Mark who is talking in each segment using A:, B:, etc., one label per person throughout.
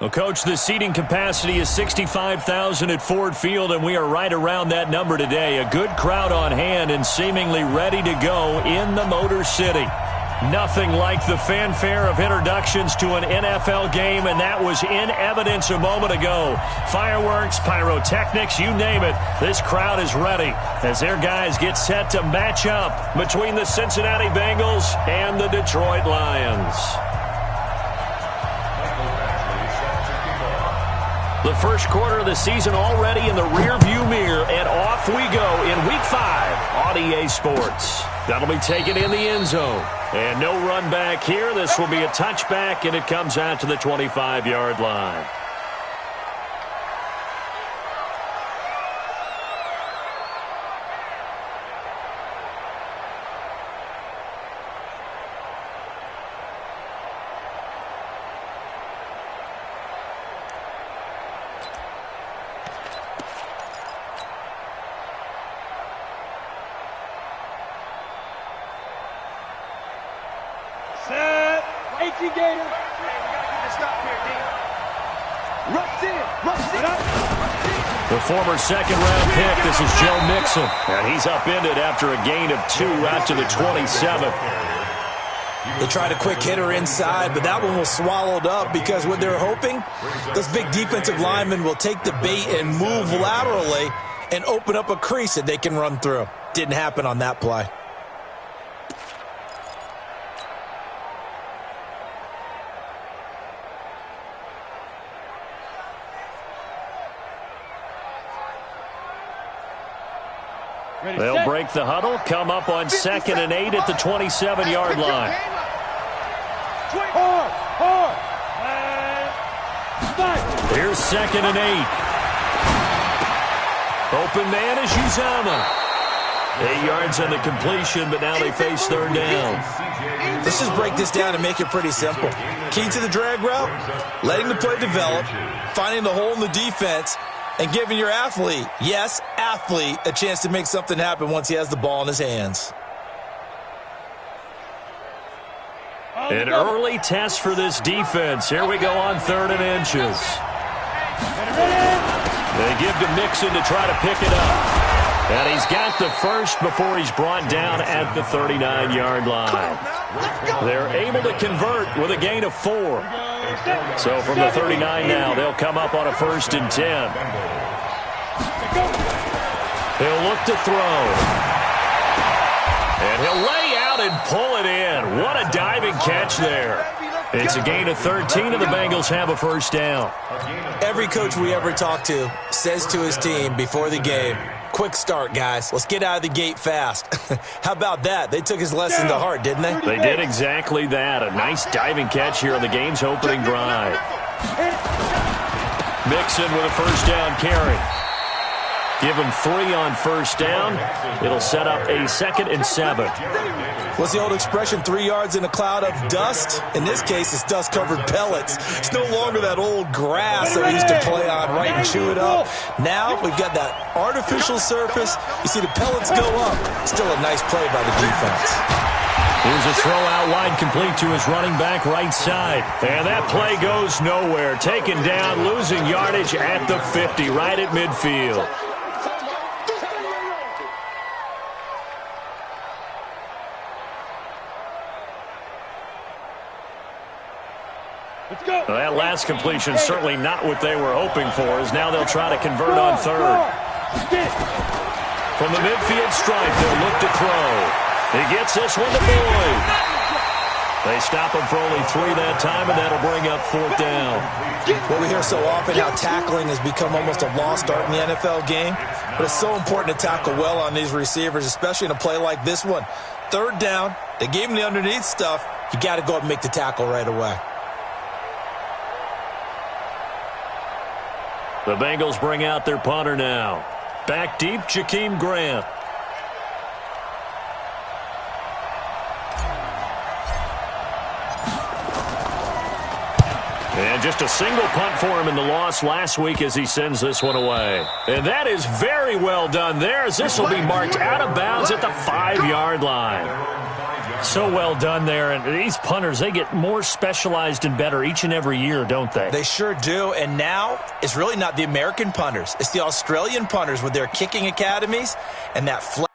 A: Well, Coach, the seating capacity is 65,000 at Ford Field, and we are right around that number today. A good crowd on hand and seemingly ready to go in the Motor City. Nothing like the fanfare of introductions to an NFL game, and that was in evidence a moment ago. Fireworks, pyrotechnics, you name it. This crowd is ready as their guys get set to match up between the Cincinnati Bengals and the Detroit Lions. The first quarter of the season already in the rearview mirror, and off we go in Week 5 on EA Sports. That'll be taken in the end zone. And no run back here. This will be a touchback, and it comes out to the 25-yard line.
B: The former second-round pick, this is Joe Mixon.
A: And he's upended after a gain of 2 out to the 27.
C: They tried a quick hitter inside, but that one was swallowed up because what they're hoping, those big defensive linemen will take the bait and move laterally and open up a crease that they can run through. Didn't happen on that play.
A: They'll break the huddle, come up on 2nd and 8 at the 27-yard line. Here's 2nd and 8. Open man is Uzama. 8 yards on the completion, but now they face 3rd down.
C: Let's just break this down and make it pretty simple. Key to the drag route, letting the play develop, finding the hole in the defense, and giving your athlete, yes, athlete, a chance to make something happen once he has the ball in his hands.
A: An early test for this defense. Here we go on 3rd and inches. They give to Mixon to try to pick it up. And he's got the first before he's brought down at the 39-yard line. They're able to convert with a gain of 4. So from the 39 now, they'll come up on a 1st and 10. He'll look to throw. And he'll lay out and pull it in. What a diving catch there. It's a gain of 13, and the Bengals have a 1st down.
C: Every coach we ever talk to says to his team before the game, quick start, guys. Let's get out of the gate fast. How about that? They took his lesson to heart, didn't they?
A: They did exactly that. A nice diving catch here on the game's opening drive. Mixon with a 1st down carry. Give him 3 on 1st down. It'll set up a 2nd and 7.
C: What's the old expression, 3 yards in a cloud of dust? In this case, it's dust-covered pellets. It's no longer that old grass that we used to play on, right, and chew it up. Now we've got that artificial surface. You see the pellets go up. Still a nice play by the defense.
A: Here's a throw out wide, complete to his running back right side. And that play goes nowhere. Taken down, losing yardage at the 50, right at midfield. Well, that last completion certainly not what they were hoping for, as now they'll try to convert on 3rd. From the midfield stripe, they'll look to throw. He gets this one to Boyd. They stop him for only 3 that time, and that'll bring up 4th down.
C: Well, we hear so often how tackling has become almost a lost art in the NFL game, but it's so important to tackle well on these receivers, especially in a play like this one. 3rd down, they gave him the underneath stuff. You got to go up and make the tackle right away.
A: The Bengals bring out their punter now. Back deep, Jakeem Grant. And just a single punt for him in the loss last week as he sends this one away. And that is very well done there, as this will be marked out of bounds at the 5-yard line. So well done there. And these punters, they get more specialized and better each and every year, don't they?
C: They sure do. And now it's really not the American punters. It's the Australian punters with their kicking academies and that flat.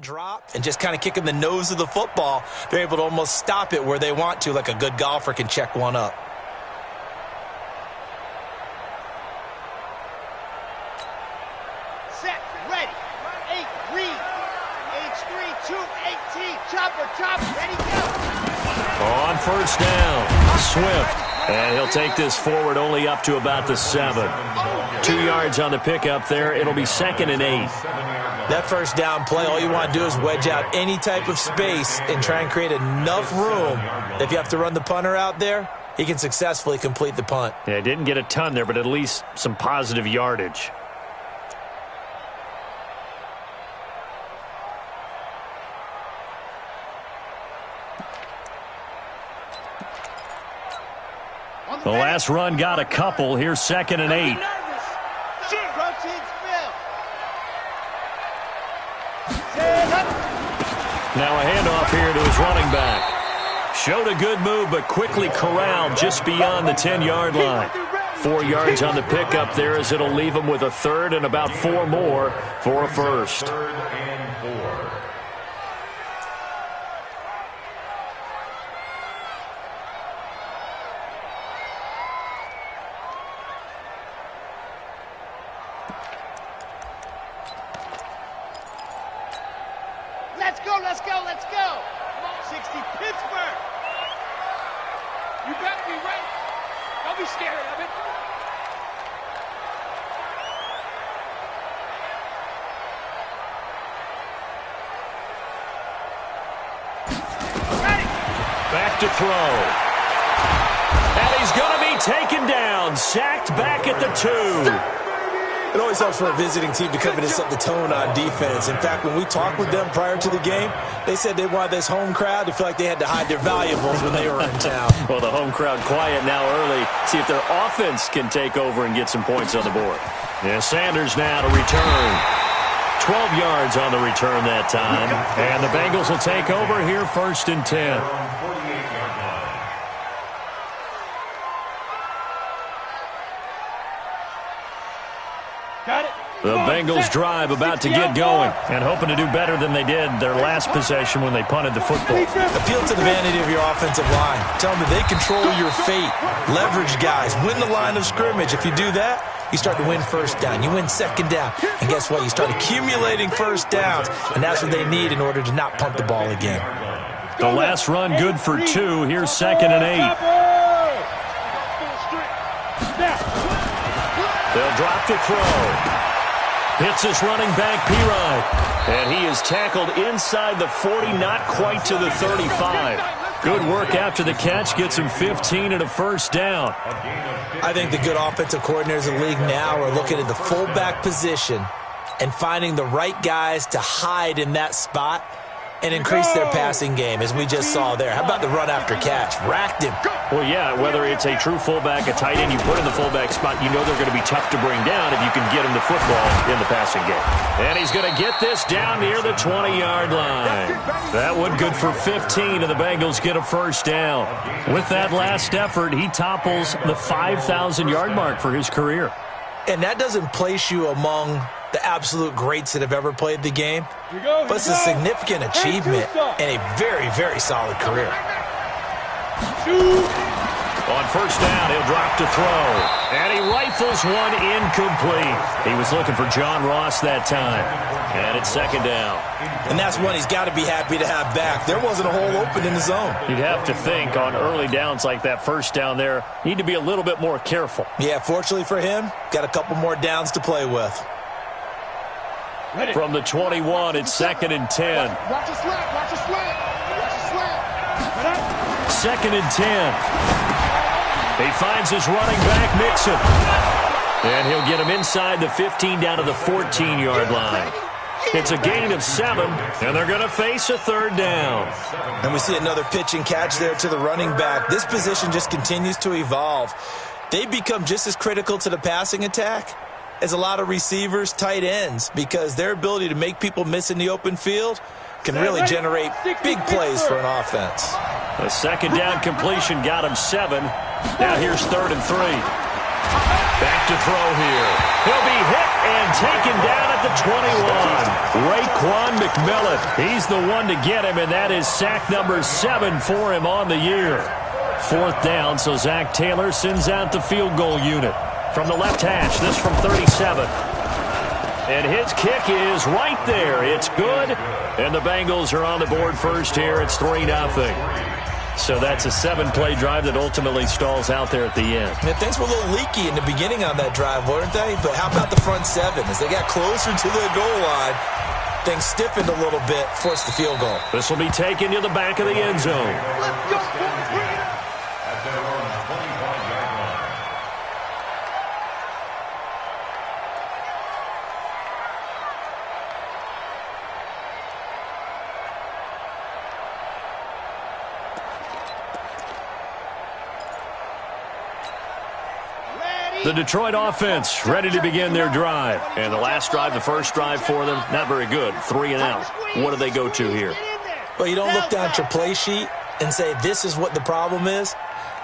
C: Drop and just kind of kick in the nose of the football. They're able to almost stop it where they want to, like a good golfer can check one up.
D: Set, ready, 8, read, H3, 2, 18, chopper, ready, go.
A: On first down, Swift. And he'll take this forward only up to about the 7. 2 yards on the pickup there. It'll be 2nd and 8.
C: That first down play, all you want to do is wedge out any type of space and try and create enough room. If you have to run the punter out there, he can successfully complete the punt.
A: Yeah, didn't get a ton there, but at least some positive yardage. The last run got a couple. Here's 2nd and 8. Now a handoff here to his running back. Showed a good move, but quickly corralled just beyond the 10-yard line. 4 yards on the pickup there as it'll leave him with a 3rd and about 4 more for a first.
D: Let's go. 60 Pittsburgh. You better be ready. Don't be scared of it. Ready.
A: Back to throw. And he's going to be taken down. Sacked back at the 2.
C: It always helps for a visiting team to come in and set the tone on defense. In fact, when we talked with them prior to the game, they said they wanted this home crowd to feel like they had to hide their valuables when they were in town.
A: Well, the home crowd quiet now early. See if their offense can take over and get some points on the board. Yeah, Sanders now to return. 12 yards on the return that time. And the Bengals will take over here 1st and 10. The Bengals drive about to get going and hoping to do better than they did their last possession when they punted the football.
C: Appeal to the vanity of your offensive line. Tell them that they control your fate. Leverage guys. Win the line of scrimmage. If you do that, you start to win first down. You win second down. And guess what? You start accumulating first downs. And that's what they need in order to not punt the ball again.
A: The last run good for 2. Here's 2nd and 8. They'll drop to throw. Hits his running back, Pirine. And he is tackled inside the 40, not quite to the 35. Good work after the catch. Gets him 15 and a first down.
C: I think the good offensive coordinators in the league now are looking at the fullback position and finding the right guys to hide in that spot and increase their passing game, as we just saw there. How about the run after catch? Racked him.
A: Well, yeah, whether it's a true fullback, a tight end you put in the fullback spot, you know they're going to be tough to bring down if you can get him the football in the passing game. And he's going to get this down near the 20-yard line. That one good for 15, and the Bengals get a first down. With that last effort, he topples the 5,000-yard mark for his career.
C: And that doesn't place you among the absolute greats that have ever played the game, but it's a significant achievement and a very, very solid career.
A: On first down, he'll drop to throw. And he rifles one incomplete. He was looking for John Ross that time. And it's 2nd down.
C: And that's one he's got to be happy to have back. There wasn't a hole open in the zone.
A: You'd have to think on early downs like that first down there, need to be a little bit more careful.
C: Yeah, fortunately for him, got a couple more downs to play with.
A: From the 21, it's 2nd and 10.
D: Watch a slant, watch a slant, watch a slant.
A: 2nd and 10. He finds his running back, Mixon. And he'll get him inside the 15 down to the 14-yard line. It's a gain of 7, and they're going to face a 3rd down.
C: And we see another pitch and catch there to the running back. This position just continues to evolve. They become just as critical to the passing attack as a lot of receivers, tight ends, because their ability to make people miss in the open field can really generate big plays for an offense.
A: A 2nd down completion got him 7. Now here's 3rd and 3. Back to throw here. He'll be hit and taken down at the 21. Raekwon McMillan. He's the one to get him, and that is sack number 7 for him on the year. 4th down, so Zach Taylor sends out the field goal unit. From the left hash, this from 37. And his kick is right there. It's good. And the Bengals are on the board first here. It's 3-0. So that's a 7-play drive that ultimately stalls out there at the end.
C: And things were a little leaky in the beginning on that drive, weren't they? But how about the front 7? As they got closer to the goal line, things stiffened a little bit, forced the field goal.
A: This will be taken to the back of the end zone.
D: Let's go, boys, bring it up.
A: The Detroit offense ready to begin their drive. And the last drive, the first drive for them, not very good. 3 and out. What do they go to here?
C: Well, you don't look down at your play sheet and say, this is what the problem is.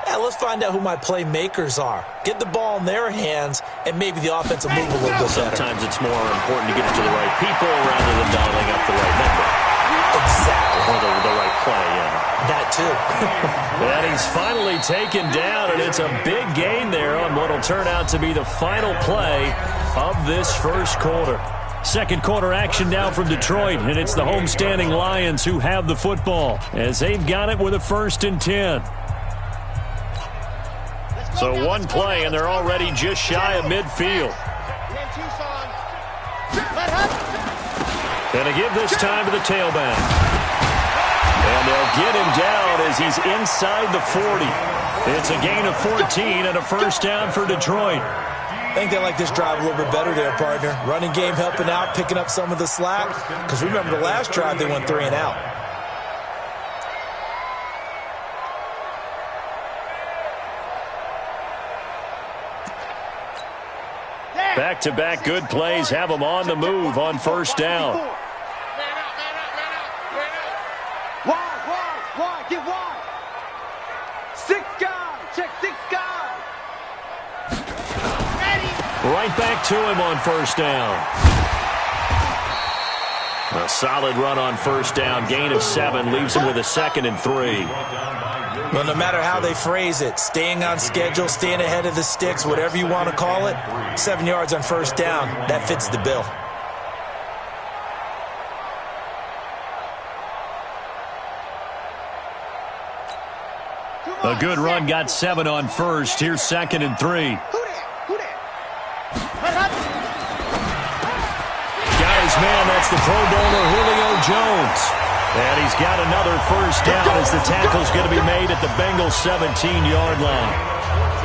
C: Yeah, let's find out who my playmakers are. Get the ball in their hands, and maybe the offense will move a little bit better.
A: Sometimes it's more important to get it to the right people rather than dialing up the right number.
C: Exactly.
A: Or the right play, yeah.
C: That too.
A: And he's finally taken down, and it's a big gain there on what will turn out to be the final play of this first quarter. Second quarter action now from Detroit, and it's the homestanding Lions who have the football as they've got it with a 1st and 10. So one play, and they're already just shy of midfield. Going to give this time to the tailback. And they'll get him down as he's inside the 40. It's a gain of 14 and a 1st down for Detroit.
C: I think they like this drive a little bit better there, partner. Running game helping out, picking up some of the slack. Because remember the last drive, they went 3 and out.
A: Back-to-back good plays have them on the move on 1st down.
D: Wide, get wide. 6 guys, check 6 guys.
A: Right back to him on 1st down. A solid run on 1st down. Gain of 7 leaves him with a 2nd and 3.
C: Well, no matter how they phrase it, staying on schedule, staying ahead of the sticks, whatever you want to call it, 7 yards on 1st down, that fits the bill.
A: A good run got 7 on 1st. Here's 2nd and 3. Got his man. That's the Pro Bowler Julio Jones. And he's got another 1st down as the tackle's going to be made at the Bengals' 17-yard line.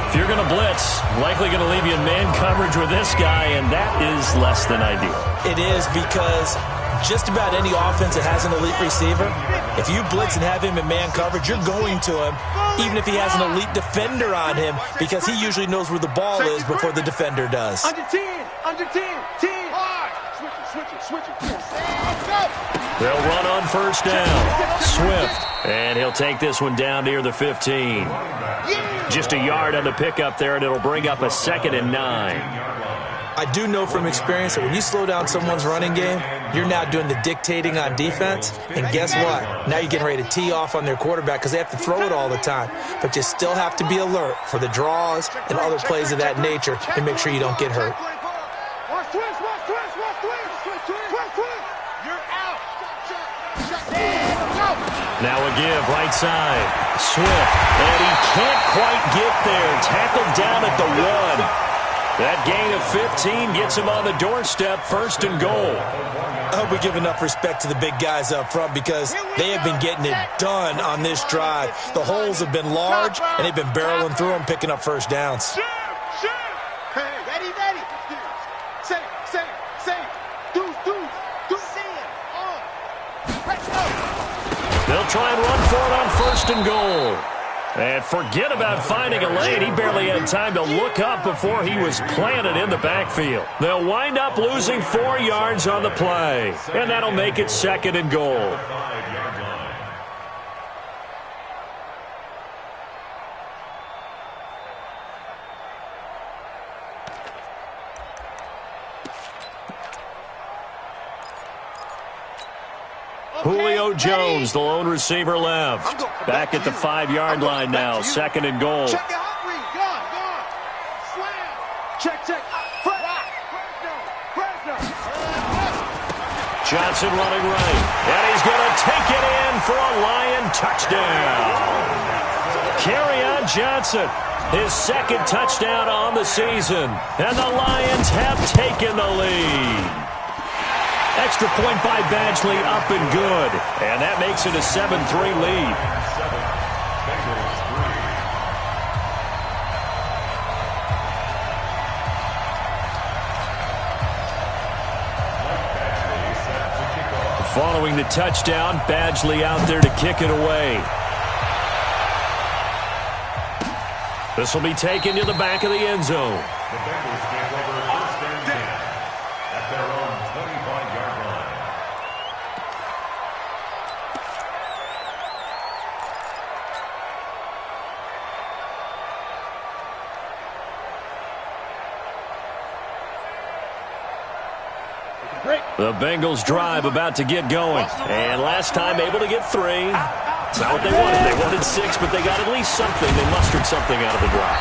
A: If you're going to blitz, likely going to leave you in man coverage with this guy, and that is less than ideal.
C: It is, because just about any offense that has an elite receiver, if you blitz and have him in man coverage, you're going to him, even if he has an elite defender on him, because he usually knows where the ball is before the defender does.
D: Under 10, 10. Hard. Switch it. Let's go.
A: They'll run on 1st down. Swift. And he'll take this one down near the 15. Just a yard on the pickup there, and it'll bring up a 2nd and 9.
C: I do know from experience that when you slow down someone's running game, you're now doing the dictating on defense. And guess what? Now you're getting ready to tee off on their quarterback because they have to throw it all the time. But you still have to be alert for the draws and other plays of that nature and make sure you don't get hurt.
D: Watch twist. You're out.
A: Now a give, right side. Swift, and he can't quite get there. Tackled down at the 1. That gain of 15 gets him on the doorstep, 1st and goal.
C: I hope we give enough respect to the big guys up front because they have been getting it done on this drive. The holes have been large, and they've been barreling through them, picking up first downs.
D: Hey, ready. Same. Do. Let's go.
A: They'll try and run for it on 1st and goal. And forget about finding a lane. He barely had time to look up before he was planted in the backfield. They'll wind up losing 4 yards on the play. And that'll make it 2nd and goal. Julio Jones, the lone receiver left. Back at the 5-yard line now, 2nd and goal.
D: Check the hot read. Gone. Slam. Check. Fresno.
A: Johnson running right. And he's going to take it in for a Lion touchdown. Kerryon Johnson, his 2nd touchdown on the season. And the Lions have taken the lead. Extra point by Badgley, up and good. And that makes it a 7-3 lead. Following the touchdown, Badgley out there to kick it away. This will be taken to the back of the end zone.
E: The Bengals take over 1st and 10 at their own 25-yard line.
A: The Bengals drive about to get going. And last time able to get 3. It's not what they wanted. They wanted 6, but they got at least something. They mustered something out of the drive.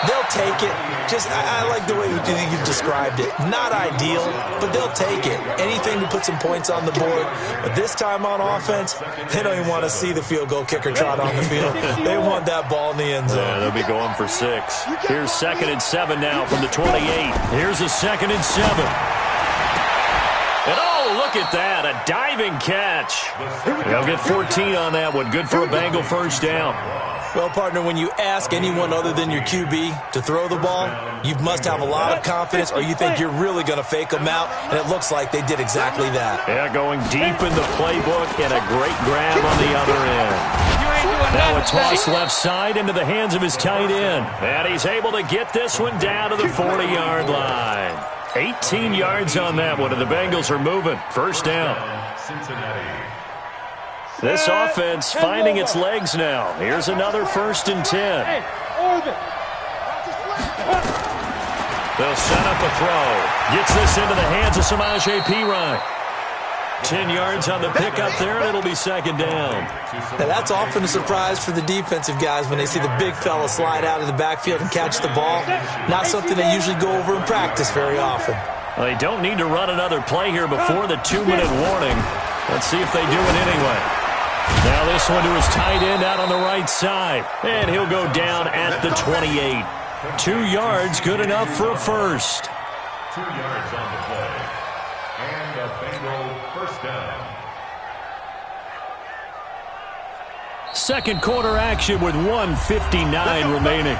C: They'll take it. I like the way you described it. Not ideal, but they'll take it. Anything to put some points on the board. But this time on offense, they don't even want to see the field goal kicker trot on the field. They want that ball in the end zone.
A: Yeah, they'll be going for 6. Here's 2nd and 7 now from the 28. Here's a 2nd and 7. And oh, look at that, a diving catch. They'll get 14 on that one. Good for a Bengal first down.
C: Well, partner, when you ask anyone other than your QB to throw the ball, you must have a lot of confidence or you think you're really going to fake them out, and it looks like they did exactly that.
A: Yeah, going deep in the playbook and a great grab on the other end. Now a toss left side into the hands of his tight end. And he's able to get this one down to the 40-yard line. 18 yards on that one, and the Bengals are moving. First down. This offense finding its legs now. Here's another 1st and 10. They'll set up a throw. Gets this into the hands of Samaje Perine. 10 yards on the pickup there, and it'll be 2nd down.
C: Now that's often a surprise for the defensive guys when they see the big fella slide out of the backfield and catch the ball. Not something they usually go over in practice very often.
A: Well, they don't need to run another play here before the 2-minute warning. Let's see if they do it anyway. Now this one to his tight end out on the right side. And he'll go down at the 28. 2 yards, good enough for a first.
E: 2 yards on the play. And a Bengal first down.
A: Second quarter action with 1:59 remaining.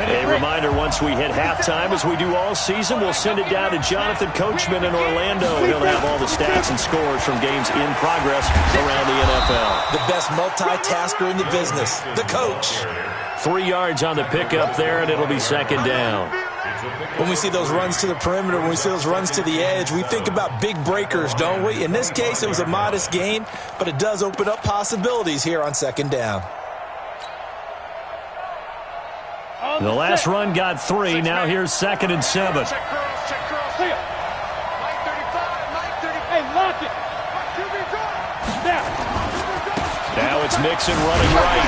A: A reminder, once we hit halftime, as we do all season, we'll send it down to Jonathan Coachman in Orlando. He'll have all the stats and scores from games in progress around the NFL.
C: The best multitasker in the business, the coach.
A: 3 yards on the pickup there, and it'll be 2nd down.
C: When we see those runs to the perimeter, when we see those runs to the edge, we think about big breakers, don't we? In this case, it was a modest gain, but it does open up possibilities here on 2nd down.
A: The last run got 3. Now here's 2nd and 7.
D: Check curls. See ya. Mike 35, Mike 30. Hey, lock it.
A: Now it's Mixon running right.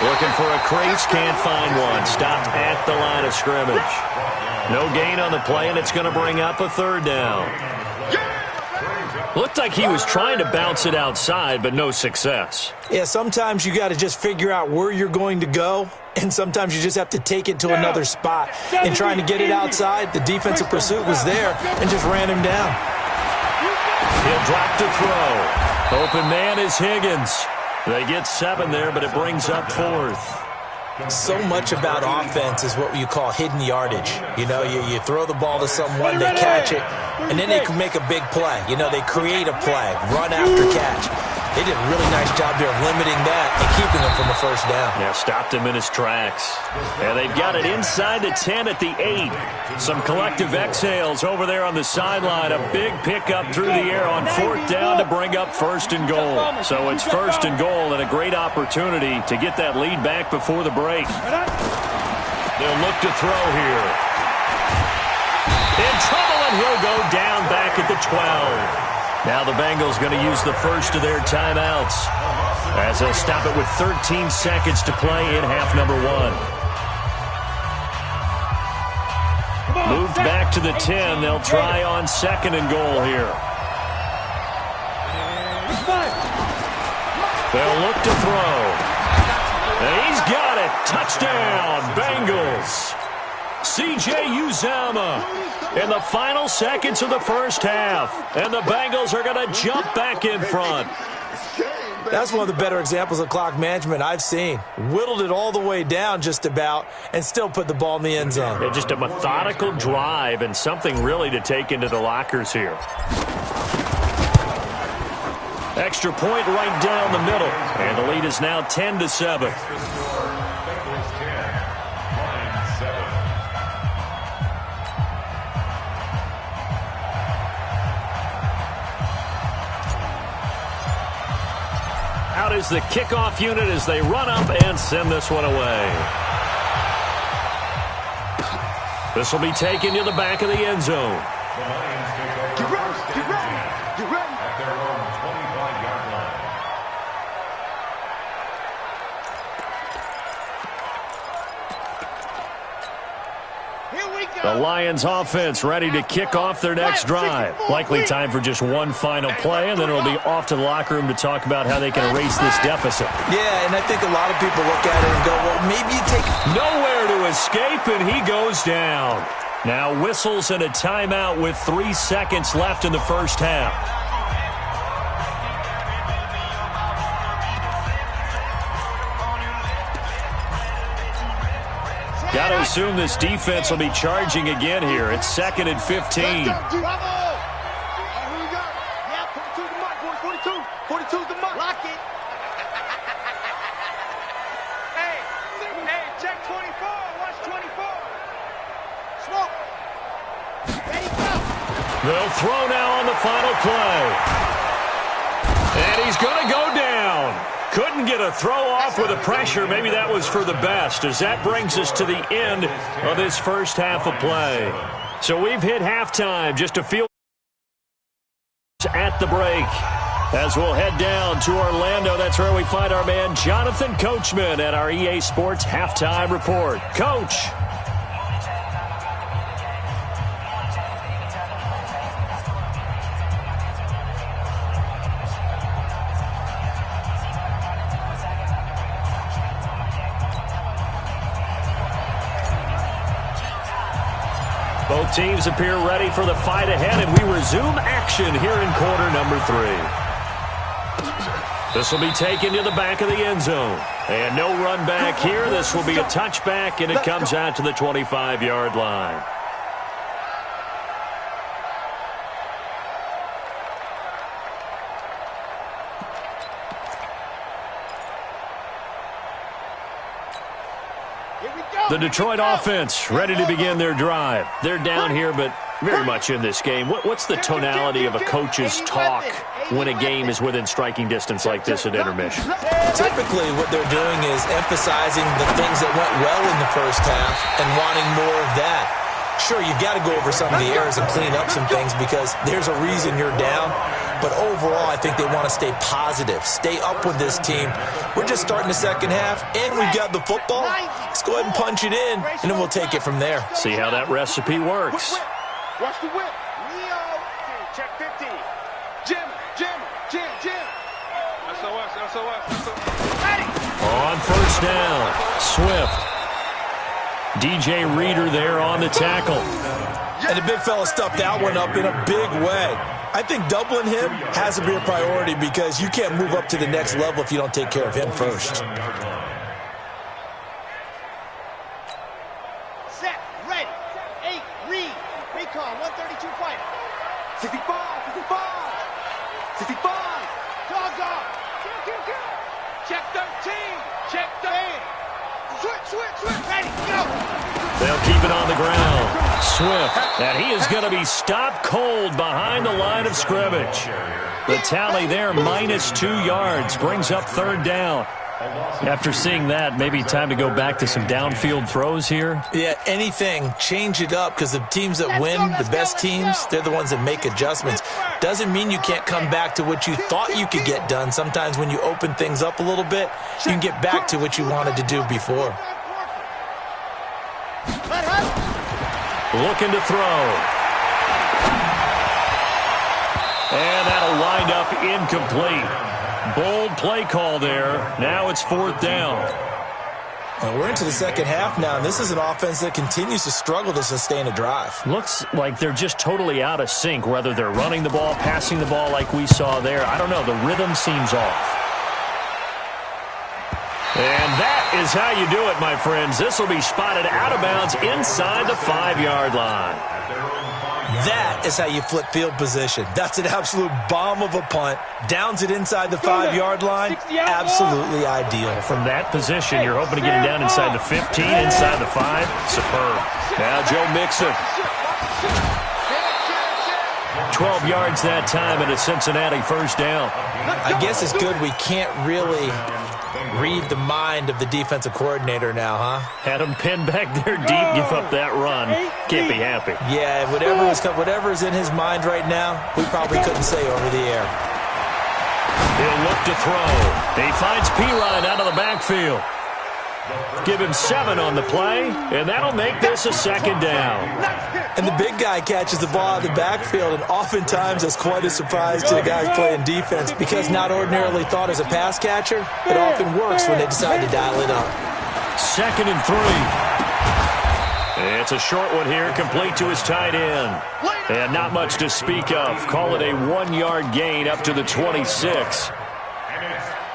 A: Looking for a crease, can't find one. Stopped at the line of scrimmage. No gain on the play, and it's going to bring up a 3rd down. Looked like he was trying to bounce it outside, but no success.
C: Yeah, sometimes you got to just figure out where you're going to go, and sometimes you just have to take it to another spot. And trying to get it outside, the defensive pursuit was there and just ran him down.
A: He'll drop to throw. Open man is Higgins. They get 7 there, but it brings up 4th.
C: So much about offense is what you call hidden yardage. You know, you throw the ball to someone, they catch it, and then they can make a big play. You know, they create a play, run after catch. They did a really nice job there of limiting that and keeping him from a first down.
A: Yeah, stopped him in his tracks. And they've got it inside the 10 at the 8. Some collective exhales over there on the sideline. A big pickup through the air on 4th down to bring up 1st and goal. So it's 1st and goal and a great opportunity to get that lead back before the break. They'll look to throw here. In trouble, and he'll go down back at the 12. Now the Bengals going to use the first of their timeouts as they'll stop it with 13 seconds to play in half number 1. Moved back to the 10. They'll try on 2nd and goal here. They'll look to throw. And he's got it. Touchdown, Bengals. C.J. Uzomah in the final seconds of the first half. And the Bengals are going to jump back in front.
C: That's one of the better examples of clock management I've seen. Whittled it all the way down just about and still put the ball in the end zone.
A: Yeah, just a methodical drive and something really to take into the lockers here. Extra point right down the middle. And the lead is now 10-7. Out is the kickoff unit as they run up and send this one away. This will be taken to the back of the end zone.
E: The Lions take over first and 10 at their own 25-yard line.
A: The Lions offense ready to kick off their next drive. Likely time for just one final play, and then it'll be off to the locker room to talk about how they can erase this deficit.
C: Yeah, and I think a lot of people look at it and go, well, maybe you take...
A: Nowhere to escape, and he goes down. Now whistles and a timeout with 3 seconds left in the first half. Got to assume this defense will be charging again here. It's 2nd and 15.
D: Bravo! Here we go. Yeah, 42's the mark, boys. 42's the mark. Lock it. Hey, check 24. Watch 24. Smoke. Ready, go.
A: They'll throw now on the final play. And he's going to go down. Couldn't get a throw off with the pressure. Maybe that was for the best, as that brings us to the end of this first half of play. So we've hit halftime, just a few at the break. As we'll head down to Orlando, that's where we find our man Jonathan Coachman at our EA Sports Halftime Report. Coach. Both teams appear ready for the fight ahead, and we resume action here in quarter number 3. This will be taken to the back of the end zone. And no run back here. This will be a touchback, and it comes out to the 25-yard line. The Detroit offense ready to begin their drive. They're down here, but very much in this game. What's the tonality of a coach's talk when a game is within striking distance like this at intermission?
C: Typically, what they're doing is emphasizing the things that went well in the first half and wanting more of that. Sure, you've got to go over some of the errors and clean up some things because there's a reason you're down. But overall, I think they want to stay positive, stay up with this team. We're just starting the second half, and we've got the football. Let's go ahead and punch it in, and then we'll take it from there.
A: See how that recipe works.
D: Watch the whip. Leo. Check 15. Jim.
A: On first down, Swift. DJ Reader there on the tackle.
C: And the big fella stuffed that one up in a big way. I think doubling him has to be a priority because you can't move up to the next level if you don't take care of him first.
D: Set, ready, 8, read, recon, 132 fighter. 65, 65. Dogs off. Check 13, check 13. Switch, ready, go.
A: They'll keep it on the ground. Swift, and he is going to be stopped cold behind the line of scrimmage. The tally there, -2 yards, brings up third down. After seeing that, maybe time to go back to some downfield throws here.
C: Yeah, anything, change it up because the teams that win, the best teams, they're the ones that make adjustments. Doesn't mean you can't come back to what you thought you could get done. Sometimes when you open things up a little bit, you can get back to what you wanted to do before.
A: Looking to throw. And that'll wind up incomplete. Bold play call there. Now it's fourth down.
C: Well, we're into the second half now, and this is an offense that continues to struggle to sustain a drive.
A: Looks like they're just totally out of sync, whether they're running the ball, passing the ball like we saw there. I don't know. The rhythm seems off. And that is how you do it, my friends. This will be spotted out of bounds inside the 5-yard line.
C: That is how you flip field position. That's an absolute bomb of a punt. Downs it inside the 5-yard line. Absolutely ideal.
A: From that position, you're hoping to get him down inside the 15, inside the 5. Superb. Now Joe Mixon. 12 yards that time and a Cincinnati first down.
C: I guess it's good we can't really read the mind of the defensive coordinator now, huh?
A: Had him pinned back there deep, give up that run. Can't be happy.
C: Yeah, whatever is in his mind right now, we probably couldn't say over the air.
A: He'll look to throw. He finds Pirine out of the backfield. Give him 7 on the play, and that'll make this a second down.
C: And the big guy catches the ball out of the backfield, and oftentimes that's quite a surprise to the guys playing defense because not ordinarily thought as a pass catcher, it often works when they decide to dial it up.
A: 2nd and 3. It's a short one here, complete to his tight end. And not much to speak of. Call it a 1-yard gain up to the 26.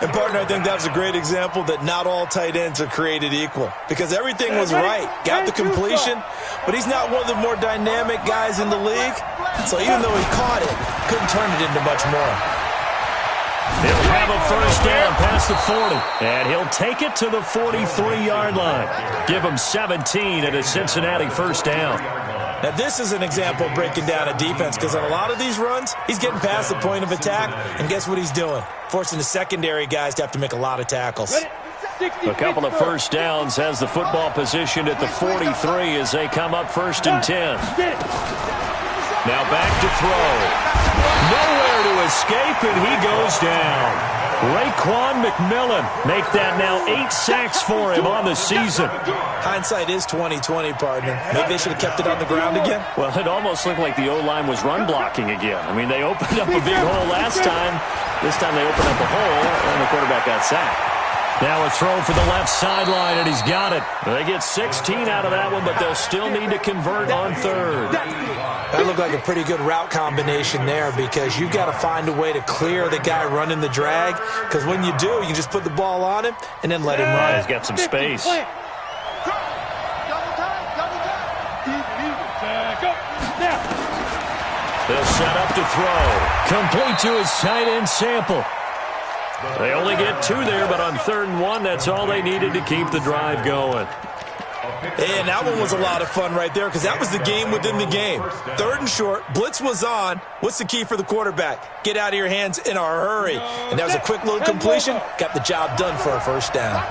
C: And, partner, I think that was a great example that not all tight ends are created equal because everything was right. Got the completion, but he's not one of the more dynamic guys in the league. So even though he caught it, couldn't turn it into much more.
A: He'll have a first down past the 40, and he'll take it to the 43-yard line. Give him 17 and a Cincinnati first down.
C: Now, this is an example of breaking down a defense because on a lot of these runs, he's getting past the point of attack, and guess what he's doing? Forcing the secondary guys to have to make a lot of tackles.
A: A couple of first downs has the football positioned at the 43 as they come up 1st and 10. Now back to throw. Nowhere to escape, and he goes down. Raekwon McMillan make that now 8 sacks for him on the season.
C: Hindsight is 20/20, partner. Maybe they should have kept it on the ground again.
A: Well, it almost looked like the O-line was run blocking again. I mean, they opened up a big hole last time. This time they opened up a hole, and the quarterback got sacked. Now a throw for the left sideline, and he's got it. They get 16 out of that one, but they'll still need to convert on 3rd.
C: That looked like a pretty good route combination there because you got to find a way to clear the guy running the drag because when you do, you just put the ball on him and then let him run.
A: He's got some space.
D: They'll
A: set up to throw. Complete to his tight end Sample. They only get 2 there, but on 3rd and 1, that's all they needed to keep the drive going.
C: And that one was a lot of fun right there because that was the game within the game. 3rd and short, blitz was on. What's the key for the quarterback? Get out of your hands in a hurry. And that was a quick little completion. Got the job done for a first down.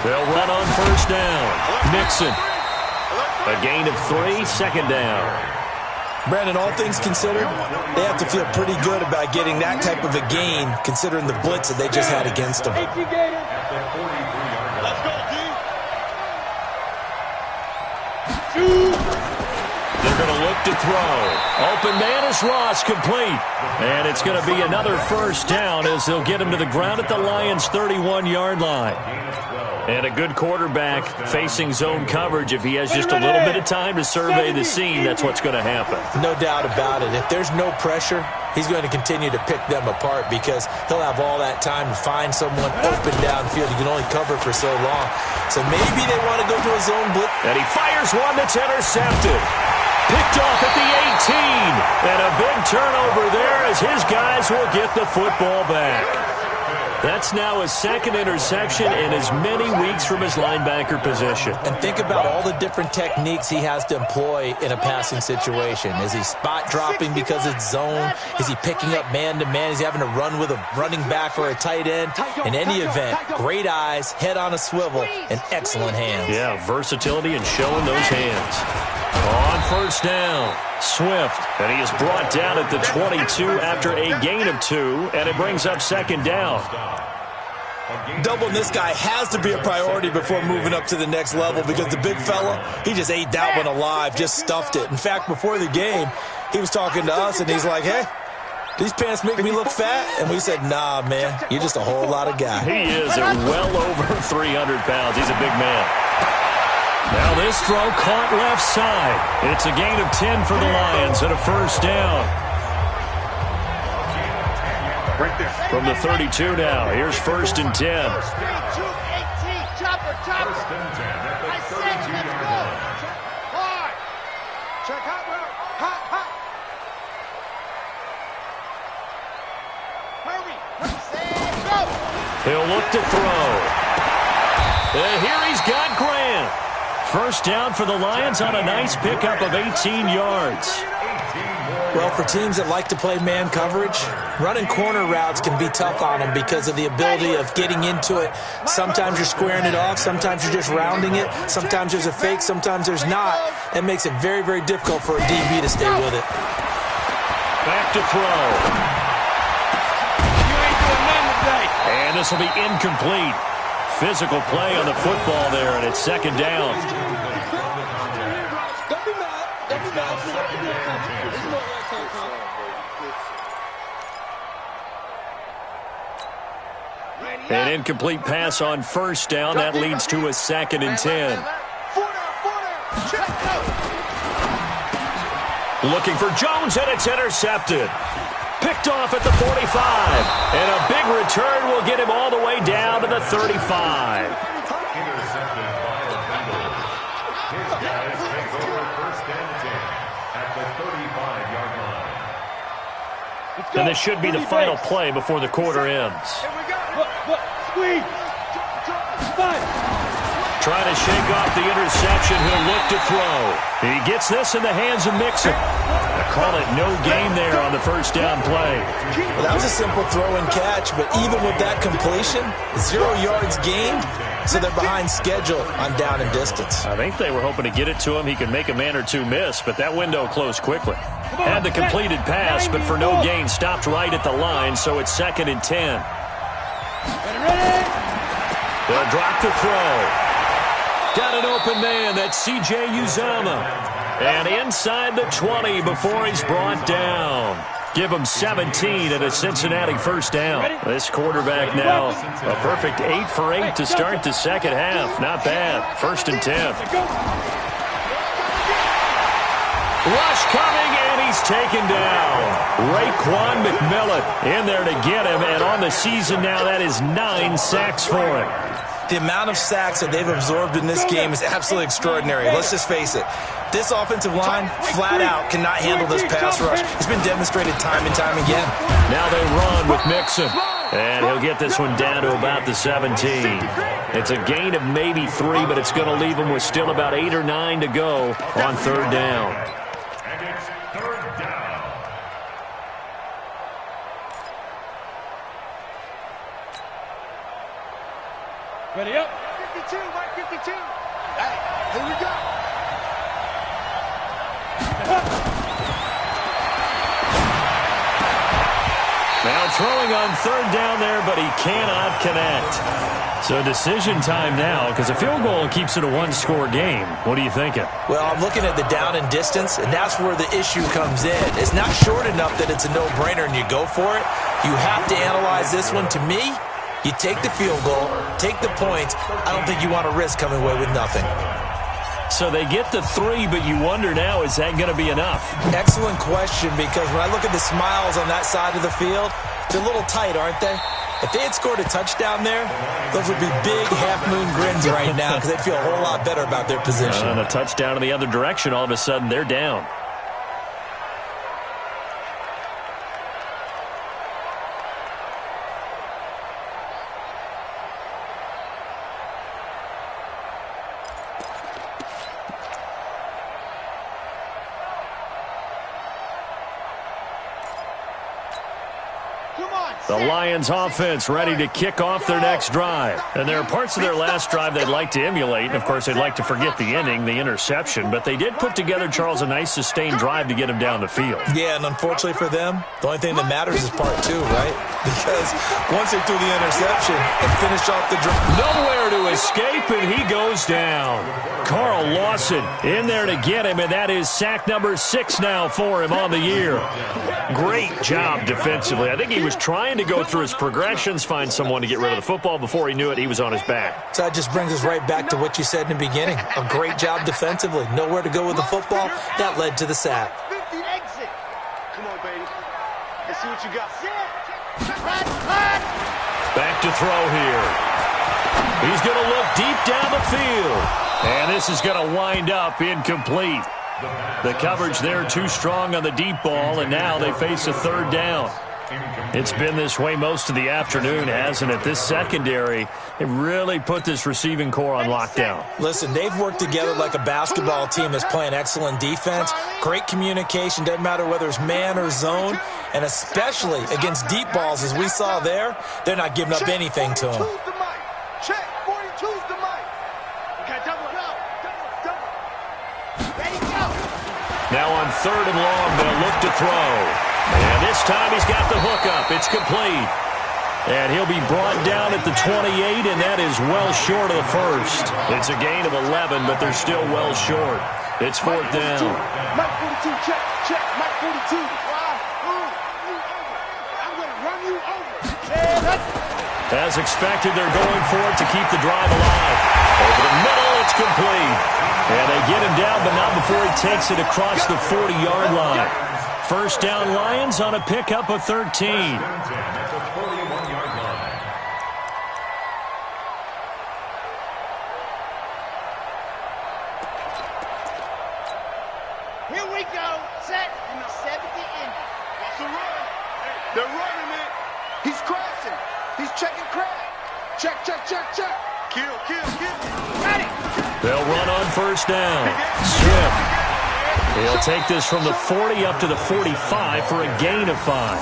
A: They'll run on first down. Nixon. A gain of 3, 2nd down.
C: Brandon, all things considered, they have to feel pretty good about getting that type of a gain considering the blitz that they just had against them.
D: Let's go, D.
A: They're going to look back to throw. Open man is Ross, complete. And it's going to be another first down as they'll get him to the ground at the Lions' 31-yard line. And a good quarterback facing zone coverage. If he has just a little bit of time to survey the scene, that's what's going to happen.
C: No doubt about it. If there's no pressure, he's going to continue to pick them apart because he'll have all that time to find someone open downfield. He can only cover for so long. So maybe they want to go to a zone blitz.
A: And he fires one that's intercepted. Picked off at the 18. And a big turnover there as his guys will get the football back. That's now his second interception in as many weeks from his linebacker position.
C: And think about all the different techniques he has to employ in a passing situation. Is he spot dropping because it's zone? Is he picking up man-to-man? Is he having to run with a running back or a tight end? In any event, great eyes, head on a swivel, and excellent hands.
A: Yeah, versatility and showing those hands. On first down, Swift, and he is brought down at the 22 after a gain of 2, and it brings up second down.
C: Doubling this guy has to be a priority before moving up to the next level because the big fella, he just ate that one alive, just stuffed it. In fact, before the game, he was talking to us, and he's like, hey, these pants make me look fat? And we said, nah, man, you're just a whole lot of guy.
A: He is at well over 300 pounds. He's a big man. Now this throw caught left side. It's a gain of 10 for the Lions and a first down.
D: Right there.
A: From the 32 now. Here's first and 10.
D: 3, 2, 18. Chopper, chopper.
E: First and 10 at the
D: I said,
E: 32-yard
D: let's go.
E: line.
D: Hard. Check hot route. Hot, hot. Hurry. Set, go.
A: He'll look to throw. And here he's got Grant. First down for the Lions on a nice pickup of 18 yards.
C: Well, for teams that like to play man coverage, running corner routes can be tough on them because of the ability of getting into it. Sometimes you're squaring it off. Sometimes you're just rounding it. Sometimes there's a fake. Sometimes there's not. That makes it very, very difficult for a DB to stay with it.
A: Back to throw.
D: You ain't doing nothing today.
A: And this will be incomplete. Physical play on the football there, and it's second down. An incomplete pass on first down. That leads to a second and 10. Looking for Jones, and it's intercepted. Picked off at the 45. And a big return will get him all the way down to the 35.
E: Intercepted by the Bengals. His guys take over first and 10 at the 35-yard line.
A: And this should be the final play before the quarter ends.
D: Squeeze.
A: Trying to shake off the interception. He'll look to throw. He gets this in the hands of Mixon. I call it no gain there on the first down play.
C: Well, that was a simple throw and catch, but even with that completion, 0 yards gained, so they're behind schedule on down and distance.
A: I think they were hoping to get it to him. He could make a man or two miss, but that window closed quickly. Had the completed pass, but for no gain, stopped right at the line, so it's second and 10. They'll drop the throw. Got an open man. That's C.J. Uzama. And inside the 20 before he's brought down. Give him 17 and a Cincinnati first down. This quarterback now a perfect 8 for 8 to start the second half. Not bad. First and 10. Rush coming, and he's taken down. Raekwon McMillan in there to get him, and on the season now, that is 9 sacks for him.
C: The amount of sacks that they've absorbed in this game is absolutely extraordinary. Let's just face it. This offensive line, flat out, cannot handle this pass rush. It's been demonstrated time and time again.
A: Now they run with Mixon. And he'll get this one down to about the 17. It's a gain of maybe 3, but it's going to leave him with still about 8 or 9 to go on third down.
E: And it's third down.
D: Ready up. 52, right 52. Hey, here we go.
A: Now throwing on third down there, but he cannot connect. So decision time now, because a field goal keeps it a one-score game. What are you thinking?
C: Well, I'm looking at the down and distance, and that's where the issue comes in. It's not short enough that it's a no-brainer and you go for it. You have to analyze this one. To me, you take the field goal, take the points. I don't think you want to risk coming away with nothing.
A: So they get the 3, but you wonder now, is that going to be enough?
C: Excellent question, because when I look at the smiles on that side of the field, they're a little tight, aren't they? If they had scored a touchdown there, those would be big half-moon grins right now because they'd feel a whole lot better about their position.
A: And a touchdown in the other direction, all of a sudden they're down. The Lions offense ready to kick off their next drive. And there are parts of their last drive they'd like to emulate. And, of course, they'd like to forget the ending, the interception. But they did put together, Charles, a nice sustained drive to get him down the field.
C: Yeah, and unfortunately for them, the only thing that matters is part 2, right? Because once they threw the interception and finished off the drive.
A: Nowhere to escape, and he goes down. Carl Lawson in there to get him, and that is sack number 6 now for him on the year. Great job defensively. I think he was trying to go through his progressions, find someone to get rid of the football. Before he knew it, he was on his back.
C: So that just brings us right back to what you said in the beginning. A great job defensively. Nowhere to go with the football. That led to the sack.
D: Come on, baby. Let's see what you got.
A: Back to throw here. He's going to look deep down the field. And this is going to wind up incomplete. The coverage there too strong on the deep ball, and now they face a third down. It's been this way most of the afternoon, hasn't it? This secondary, it really put this receiving core on lockdown.
C: Listen, they've worked together like a basketball team that's playing excellent defense. Great communication, doesn't matter whether it's man or zone. And especially against deep balls, as we saw there, they're not giving up anything to them.
D: Check, 42's the mic. Okay, double it up. Double. Ready, go.
A: Now on third and long, they'll look to throw. And this time he's got the hookup. It's complete. And he'll be brought down at the 28, and that is well short of the first. It's a gain of 11, but they're still well short. It's fourth down.
D: Mike 42, check. Mike 42. I'm going to run you over.
A: As expected, they're going for it to keep the drive alive. Over the middle, it's complete. And they get him down, but not before he takes it across the 40-yard line. First down Lions on a pickup of 13.
E: At the 41-yard line.
D: Here we go. Set in the 70 inning. That's a run. They're running it. He's crashing. He's checking crack. Check. Kill. Ready.
A: They'll run on first down. Swift. He'll take this from the 40 up to the 45 for a gain of 5.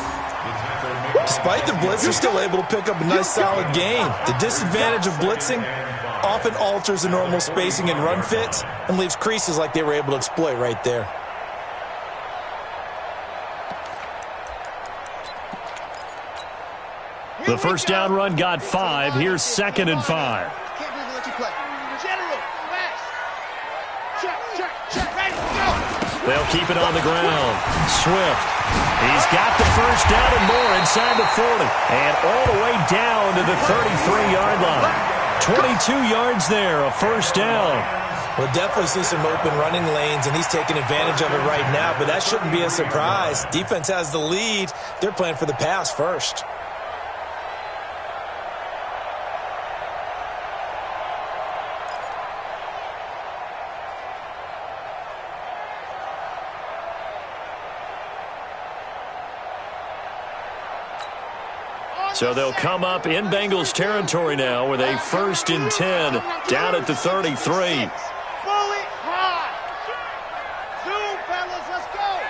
C: Despite the blitz, they're still able to pick up a nice solid gain. The disadvantage of blitzing often alters the normal spacing and run fits and leaves creases like they were able to exploit right there.
A: The first down run got 5. Here's second and 5.
D: Can't believe we let you play. General, fast. Check. Ready, go.
A: They'll keep it on the ground. Swift. He's got the first down and more inside the 40. And all the way down to the 33-yard line. 22 yards there, a first down.
C: We'll definitely see some open running lanes, and he's taking advantage of it right now, but that shouldn't be a surprise. Defense has the lead. They're playing for the pass first.
A: So they'll come up in Bengals territory now with a 1st and 10 down at the 33.
D: Fully high. Zoom, fellas, let's go.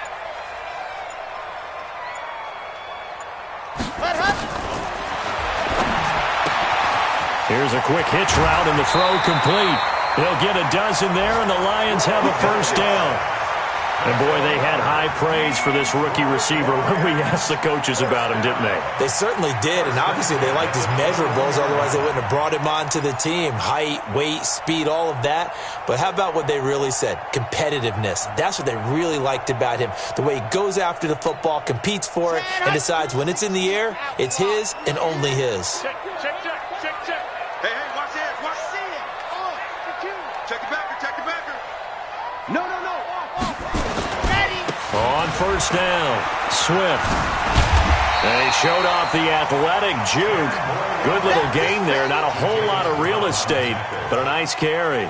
A: Here's a quick hitch route and the throw complete. They'll get a dozen there, and the Lions have a first down. And, boy, they had high praise for this rookie receiver when we asked the coaches about him, didn't they?
C: They certainly did, and obviously they liked his measurables, otherwise they wouldn't have brought him onto the team. Height, weight, speed, all of that. But how about what they really said? Competitiveness. That's what they really liked about him. The way he goes after the football, competes for it, and decides when it's in the air, it's his and only his.
D: Check. Hey, watch this. Watch it. Check the backer. No.
A: On first down, Swift. And he showed off the athletic juke. Good little gain there. Not a whole lot of real estate, but a nice carry.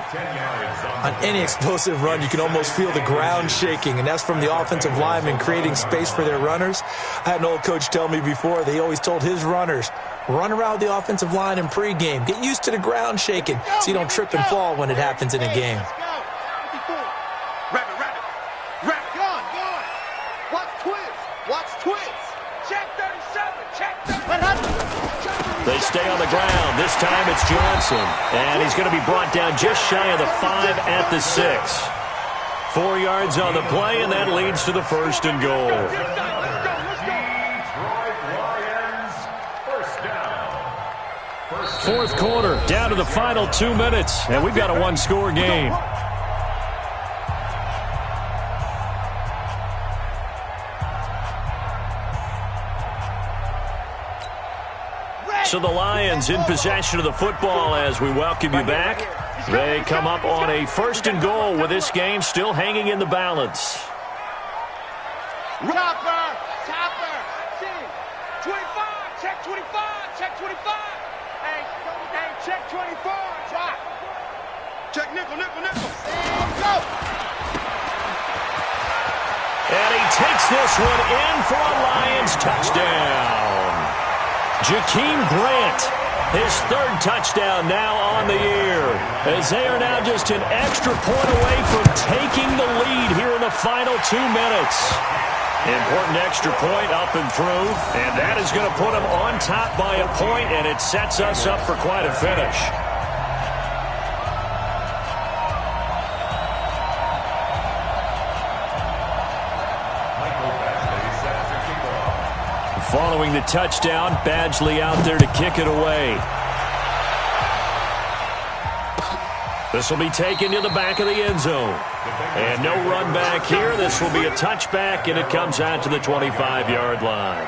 C: On any explosive run, you can almost feel the ground shaking, and that's from the offensive linemen creating space for their runners. I had an old coach tell me before, they always told his runners, run around the offensive line in pregame. Get used to the ground shaking so you don't trip and fall when it happens in a game.
A: They stay on the ground. This time it's Johnson. And he's going to be brought down just shy of the 5 at the 6. 4 yards on the play, and that leads to the first and goal. Fourth quarter, down to the final 2 minutes, and we've got a one-score game. So the Lions in possession of the football as we welcome you back. They come up on a first and goal with this game still hanging in the balance.
D: Topper. 25. Check 25. Hey, check 24. Drop. Check nickel. Go.
A: And he takes this one in for a Lions touchdown. Jakeem Grant, his third touchdown now on the year, as they are now just an extra point away from taking the lead here in the final 2 minutes. Important extra point up and through, and that is going to put them on top by a point, and it sets us up for quite a finish. Following the touchdown, Badgley out there to kick it away. This will be taken to the back of the end zone. And no run back here. This will be a touchback, and it comes out to the 25-yard line.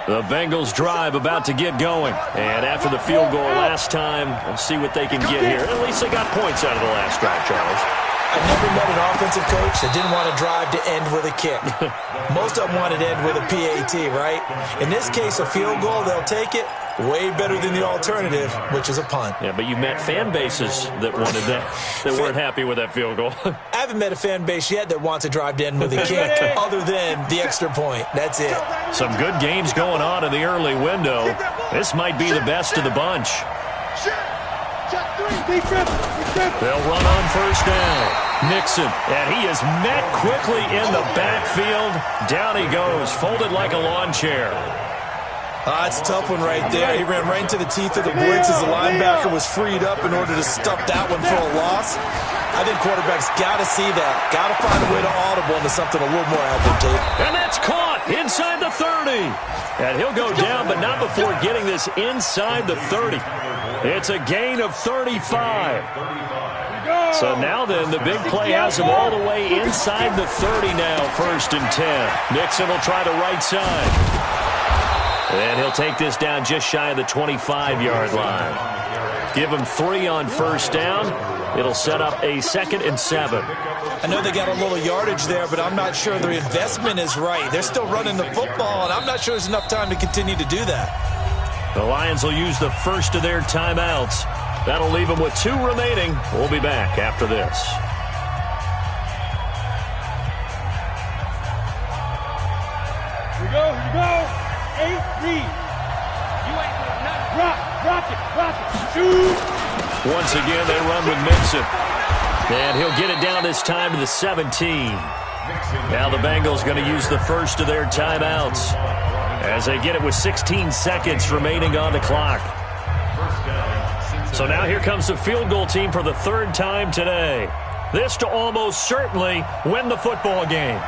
A: The Bengals drive about to get going. And after the field goal last time, we'll see what they can get here. At least they got points out of the last drive, Charles.
C: I've never met an offensive coach that didn't want to drive to end with a kick. Most of them wanted to end with a PAT, right? In this case, a field goal, they'll take it. Way better than the alternative, which is a punt.
A: Yeah, but you met fan bases that wanted that, that weren't happy with that field goal.
C: I haven't met a fan base yet that wants to drive to end with a kick, other than the extra point. That's it.
A: Some good games going on in the early window. This might be the best of the bunch. They'll run on first down. Nixon, and he is met quickly in the backfield. Down he goes, folded like a lawn chair.
C: It's a tough one right there. He ran right into the teeth of the blitz as the linebacker was freed up in order to stuff that one for a loss. I think quarterbacks got to see that. Got to find a way to audible into something a little more advantageous.
A: And that's caught inside the 30. And he'll go down, but not before getting this inside the 30. It's a gain of 35. So now then, the big play has him all the way inside the 30 now, 1st and 10. Nixon will try the right side. And he'll take this down just shy of the 25-yard line. Give him 3 on first down. It'll set up a 2nd and 7.
C: I know they got a little yardage there, but I'm not sure their investment is right. They're still running the football, and I'm not sure there's enough time to continue to do that.
A: The Lions will use the first of their timeouts. That'll leave them with 2 remaining. We'll be back after this.
F: Here we go. 8 read. You ain't doing nothing. Drop it. Shoot.
A: Once again, they run with Mixon. And he'll get it down this time to the 17. Now the Bengals going to use the first of their timeouts as they get it with 16 seconds remaining on the clock. So now here comes the field goal team for the third time today. This to almost certainly win the football game.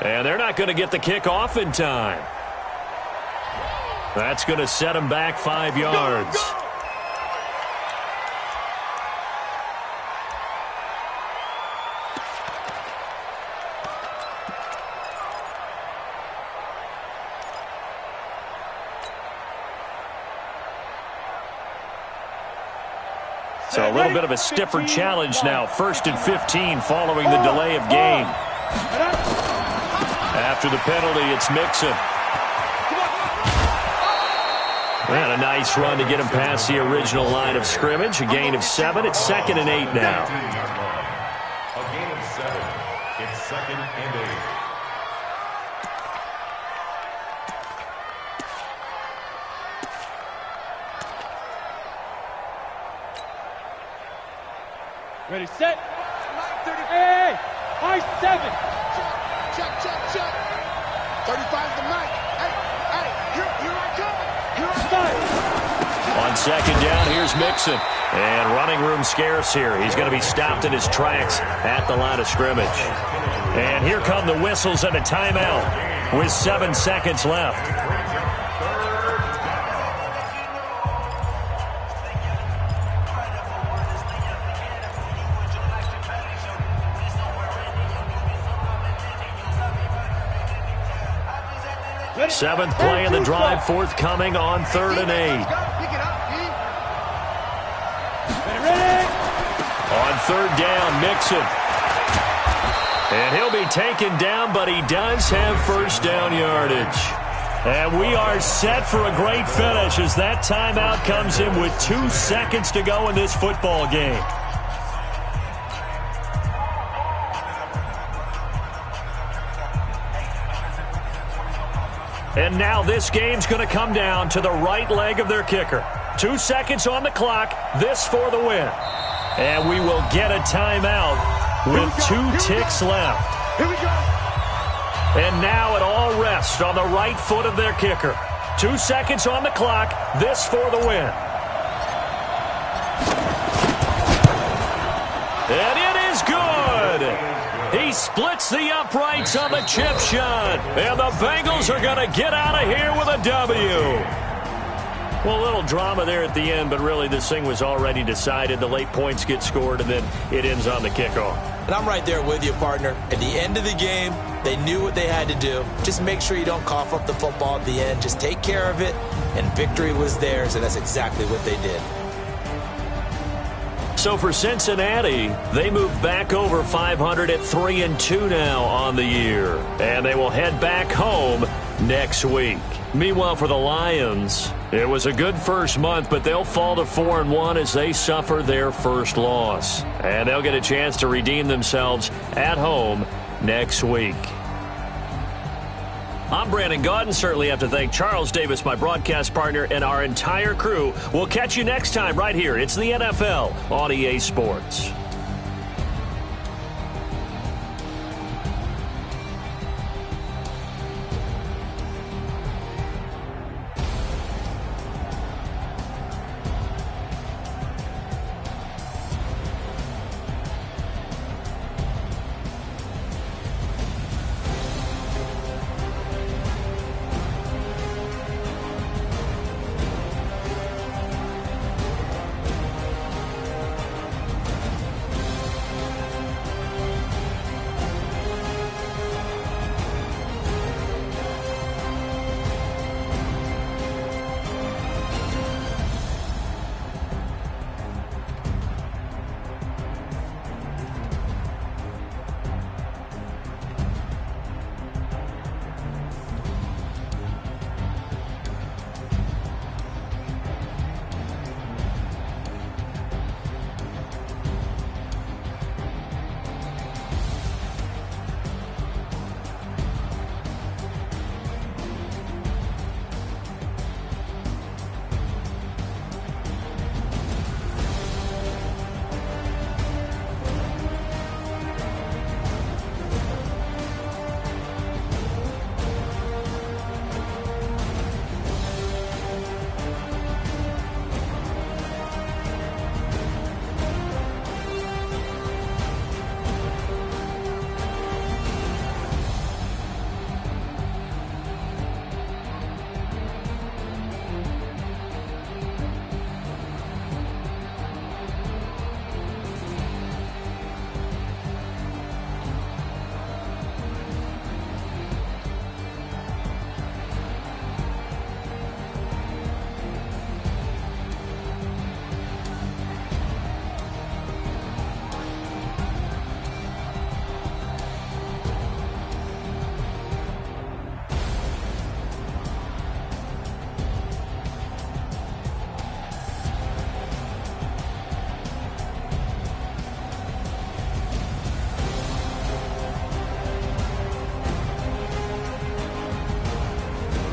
A: And they're not going to get the kick off in time. That's going to set them back 5 yards. So a little bit of a stiffer challenge now. 1st and 15 following the delay of game. After the penalty, it's Mixon. And a nice run to get him past the original line of scrimmage. A gain of 7. It's 2nd and 8 now.
E: A gain of 7. It's 2nd and
F: 8. Ready, set. Hey, high 7.
D: Check, check, check. 35's the mic. Hey, here I come. Here I come.
A: On 2nd down, here's Mixon. And running room scarce here. He's going to be stopped in his tracks at the line of scrimmage. And here come the whistles and a timeout with 7 seconds left. Seventh play of the drive forthcoming on 3rd and 8. On 3rd down, Mixon. And he'll be taken down, but he does have 1st down yardage. And we are set for a great finish as that timeout comes in with 2 seconds to go in this football game. And now this game's going to come down to the right leg of their kicker. 2 seconds on the clock, this for the win. And we will get a timeout with 2 ticks left.
D: Here we go.
A: And now it all rests on the right foot of their kicker. 2 seconds on the clock, this for the win. And it is good. He splits the uprights on the chip shot. And the Bengals are going to get out of here with a W. Well, a little drama there at the end, but really this thing was already decided. The late points get scored, and then it ends on the kickoff.
C: And I'm right there with you, partner. At the end of the game, they knew what they had to do. Just make sure you don't cough up the football at the end. Just take care of it, and victory was theirs, and that's exactly what they did.
A: So for Cincinnati, they move back over 500 at 3-2 now on the year. And they will head back home next week. Meanwhile, for the Lions, it was a good first month, but they'll fall to 4-1 as they suffer their first loss. And they'll get a chance to redeem themselves at home next week. I'm Brandon Gaudin. Certainly have to thank Charles Davis, my broadcast partner, and our entire crew. We'll catch you next time right here. It's the NFL on EA Sports.